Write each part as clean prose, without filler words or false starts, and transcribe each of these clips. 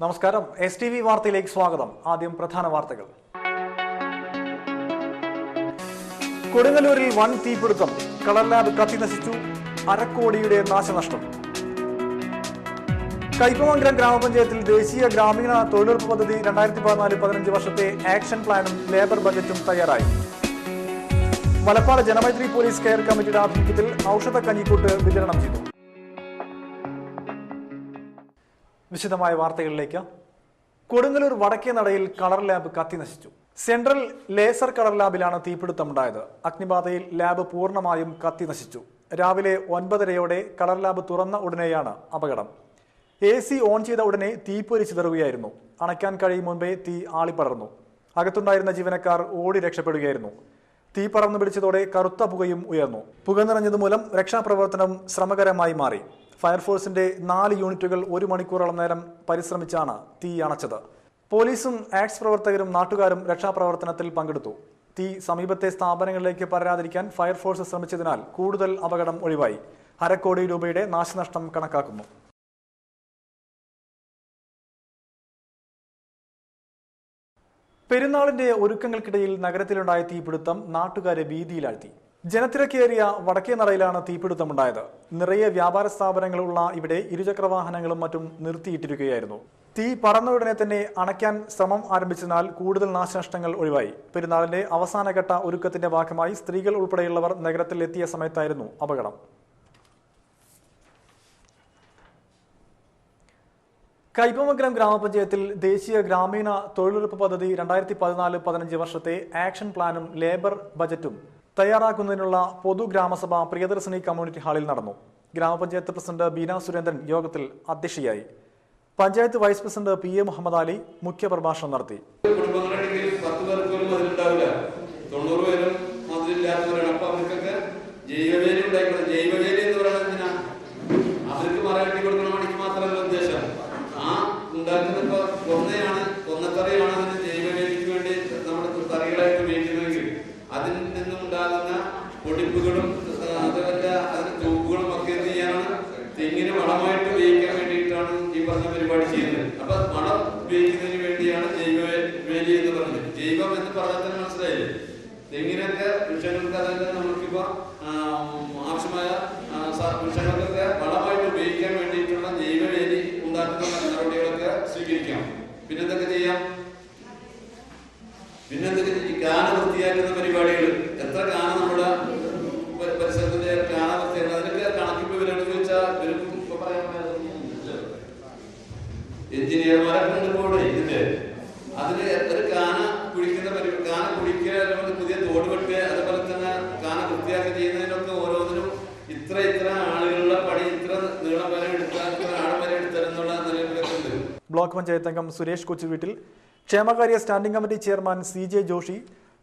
നമസ്കാരം. STV വാർത്തയിലേക്ക് സ്വാഗതം. ആദ്യം പ്രധാന വാർത്തകൾ. കൊടുങ്ങല്ലൂരിൽ വൻ തീപിടുത്തം, കളർ ലാബ് കത്തിനശിച്ചു, അരക്കോടിയുടെ നാശനഷ്ടം. കയ്പമംഗലം ഗ്രാമപഞ്ചായത്തിൽ ദേശീയ ഗ്രാമീണ തൊഴിലുറപ്പ് പദ്ധതി 2014-15 വർഷത്തെ ആക്ഷൻ പ്ലാനും ലേബർ ബജറ്റും തയ്യാറായി. വലപ്പാട് ജനമൈത്രി പോലീസ് കെയർ കമ്മിറ്റിയുടെ ആഭിമുഖ്യത്തിൽ ഔഷധ കഞ്ഞിക്കൂട്ട് വിതരണം ചെയ്തു. വിശദമായ വാർത്തകളിലേക്ക്. കൊടുങ്ങല്ലൂർ വടക്കേ നടയിൽ കളർ ലാബ് കത്തിനശിച്ചു. സെൻട്രൽ ലേസർ കളർ ലാബിലാണ് തീപിടുത്തമുണ്ടായത്. അഗ്നിബാധയിൽ ലാബ് പൂർണ്ണമായും കത്തിനശിച്ചു. രാവിലെ 9:30 കളർ ലാബ് തുറന്ന ഉടനെയാണ് അപകടം. AC ഓൺ ചെയ്ത ഉടനെ തീപ്പൊരി ചിതറുകയായിരുന്നു. അണയ്ക്കാൻ കഴിയും മുൻപേ തീ ആളിപ്പടർന്നു. അകത്തുണ്ടായിരുന്ന ജീവനക്കാർ ഓടി രക്ഷപ്പെടുകയായിരുന്നു. തീ പറന്നു പിടിച്ചതോടെ കറുത്ത പുകയും ഉയർന്നു. പുക നിറഞ്ഞതുമൂലം രക്ഷാപ്രവർത്തനം ശ്രമകരമായി മാറി. ഫയർഫോഴ്സിന്റെ 4 യൂണിറ്റുകൾ 1 മണിക്കൂറോളം നേരം പരിശ്രമിച്ചാണ് തീ അണച്ചത്. പോലീസും ആക്സ് പ്രവർത്തകരും നാട്ടുകാരും രക്ഷാപ്രവർത്തനത്തിൽ പങ്കെടുത്തു. തീ സമീപത്തെ സ്ഥാപനങ്ങളിലേക്ക് പടരാതിരിക്കാൻ ഫയർഫോഴ്സ് ശ്രമിച്ചതിനാൽ കൂടുതൽ അപകടം ഒഴിവായി. 1/2 കോടി രൂപയുടെ നാശനഷ്ടം കണക്കാക്കുന്നു. പെരുന്നാളിന്റെ ഒരുക്കങ്ങൾക്കിടയിൽ നഗരത്തിലുണ്ടായ തീപിടുത്തം നാട്ടുകാരെ ഭീതിയിലാഴ്ത്തി. ജനത്തിരക്കേറിയ വടക്കേ നടയിലാണ് തീപിടുത്തമുണ്ടായത്. നിറയെ വ്യാപാര സ്ഥാപനങ്ങളുള്ള ഇവിടെ ഇരുചക്രവാഹനങ്ങളും മറ്റും നിർത്തിയിട്ടിരിക്കുകയായിരുന്നു. തീ പറന്നയുടനെ തന്നെ അണയ്ക്കാൻ ശ്രമം ആരംഭിച്ചതിനാൽ കൂടുതൽ നാശനഷ്ടങ്ങൾ ഒഴിവായി. പെരുന്നാളിന്റെ അവസാനഘട്ട ഒരുക്കത്തിന്റെ ഭാഗമായി സ്ത്രീകൾ ഉൾപ്പെടെയുള്ളവർ നഗരത്തിൽ എത്തിയ സമയത്തായിരുന്നു അപകടം. കയ്പമംഗലം ഗ്രാമപഞ്ചായത്തിൽ ദേശീയ ഗ്രാമീണ തൊഴിലുറപ്പ് പദ്ധതി 2014-15 വർഷത്തെ ആക്ഷൻ പ്ലാനും ലേബർ ബജറ്റും തയ്യാറാക്കുന്നതിനുള്ള പൊതു ഗ്രാമസഭ പ്രിയദർശിനി കമ്മ്യൂണിറ്റി ഹാളിൽ നടന്നു. ഗ്രാമപഞ്ചായത്ത് പ്രസിഡന്റ് ബീന സുരേന്ദ്രൻ യോഗത്തിൽ അധ്യക്ഷയായി. Panchayat vice president PA Muhammad Ali മുഖ്യപ്രഭാഷണം നടത്തി. അതിൽ നിന്നുണ്ടാകുന്ന പൊടിപ്പുകളും അതുപോലെ അതിന് തൂപ്പുകളും ഒക്കെ എന്ത് ചെയ്യാനാണ് തെങ്ങിന് വളമായിട്ട് ഉപയോഗിക്കാൻ വേണ്ടിയിട്ടാണ് ഈ പറഞ്ഞ പരിപാടി ചെയ്യുന്നത്. അപ്പൊ വളം ഉപയോഗിക്കുന്നതിന് വേണ്ടിയാണ് ജൈവവേലി എന്ന് പറഞ്ഞത്. ജൈവം എന്ന് പറഞ്ഞാൽ തന്നെ മനസ്സിലായില്ലേ, തെങ്ങിനൊക്കെ വൃക്ഷങ്ങൾക്ക് അതായത് നമുക്കിപ്പോ ആവശ്യമായ വൃക്ഷങ്ങൾക്കൊക്കെ വളമായിട്ട് ഉപയോഗിക്കാൻ വേണ്ടിയിട്ടുള്ള ജൈവവേലി ഉണ്ടാക്കുന്ന നടപടികളൊക്കെ സ്വീകരിക്കാം. പിന്നെന്തൊക്കെ ചെയ്യാം? പിന്നെന്തൊക്കെ കാന വൃത്തിയാക്കുന്ന പരിപാടികൾ, എത്ര കാന നമ്മുടെ പരിസരത്തിന്റെ കാന വൃത്തിയാക്കുന്നത്, അതിനൊക്കെ കണക്കിപ്പ് വിവരങ്ങൾ ചോദിച്ചാൽ ഇപ്പൊ പറയാൻ എഞ്ചിനീയർമാരെ കൊണ്ടുപോയി ഇതിന്റെ അതിന് എത്ര കാന കുടിക്കുന്ന കാന കുടിക്കുക, അതുപോലെ പുതിയ തോട് വെട്ടുക, അതുപോലെ തന്നെ കാന വൃത്തിയാക്കി ചെയ്യുന്നതിനൊക്കെ ഓരോന്നിനും ഇത്ര ആളുകളുടെ പണി ഇത്ര നീളം വരെ എടുത്താൽ ഇത്ര ആഴം വരെ എടുത്താലെന്നുള്ള നിലയിലൊക്കെ ഉണ്ട്. ബ്ലോക്ക് പഞ്ചായത്ത് അംഗം സുരേഷ് കൊച്ചുവീട്ടിൽ, ക്ഷേമകാര്യ standing committee chairman CJ Joshi,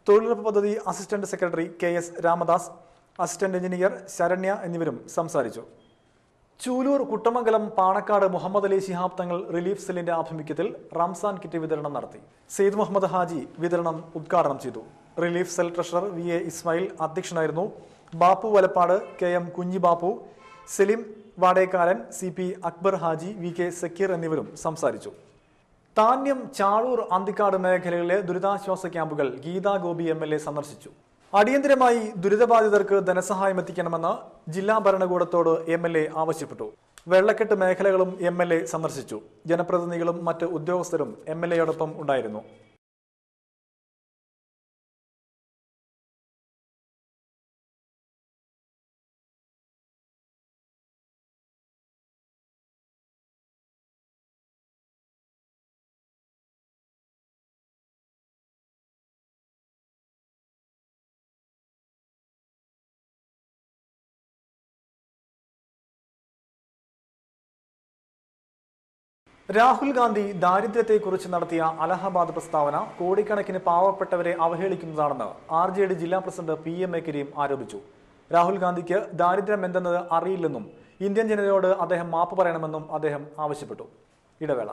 തൊഴിലുറപ്പ് പദ്ധതി assistant secretary KS Ramadas, assistant engineer Saranya എന്നിവരും സംസാരിച്ചു. ചൂലൂർ, കുട്ടമംഗലം, പാണക്കാട് മുഹമ്മദ് അലി ശിഹാബ് തങ്ങൾ റിലീഫ് സെല്ലിന്റെ ആഭിമുഖ്യത്തിൽ റംസാൻ കിറ്റ് വിതരണം നടത്തി. സെയ്ദ് മുഹമ്മദ് ഹാജി വിതരണം ഉദ്ഘാടനം ചെയ്തു. Relief cell treasurer VA Ismail അധ്യക്ഷനായിരുന്നു. Bapu Valappad, KM Kunhibappu, Saleem വാടേക്കാരൻ, CP Akbar Haji, VK Zakir എന്നിവരും സംസാരിച്ചു. താന്യം, ചാളൂർ, അന്തിക്കാട് മേഖലകളിലെ ദുരിതാശ്വാസ ക്യാമ്പുകൾ ഗീതാ ഗോപി MLA സന്ദർശിച്ചു. അടിയന്തരമായി ദുരിതബാധിതർക്ക് ധനസഹായം എത്തിക്കണമെന്ന് ജില്ലാ ഭരണകൂടത്തോട് MLA ആവശ്യപ്പെട്ടു. വെള്ളക്കെട്ട് മേഖലകളും MLA സന്ദർശിച്ചു. ജനപ്രതിനിധികളും മറ്റ് ഉദ്യോഗസ്ഥരും MLAയോടൊപ്പം ഉണ്ടായിരുന്നു. രാഹുൽ ഗാന്ധി ദാരിദ്ര്യത്തെക്കുറിച്ച് നടത്തിയ അലഹബാദ് പ്രസ്താവന കോടിക്കണക്കിന് പാവപ്പെട്ടവരെ അവഹേളിക്കുന്നതാണെന്ന് RJD ജില്ലാ പ്രസിഡന്റ് PM A കരീം ആരോപിച്ചു. രാഹുൽ ഗാന്ധിക്ക് ദാരിദ്ര്യം എന്തെന്നത് അറിയില്ലെന്നും ഇന്ത്യൻ ജനതയോട് അദ്ദേഹം മാപ്പ് പറയണമെന്നും അദ്ദേഹം ആവശ്യപ്പെട്ടു. ഇടവേള.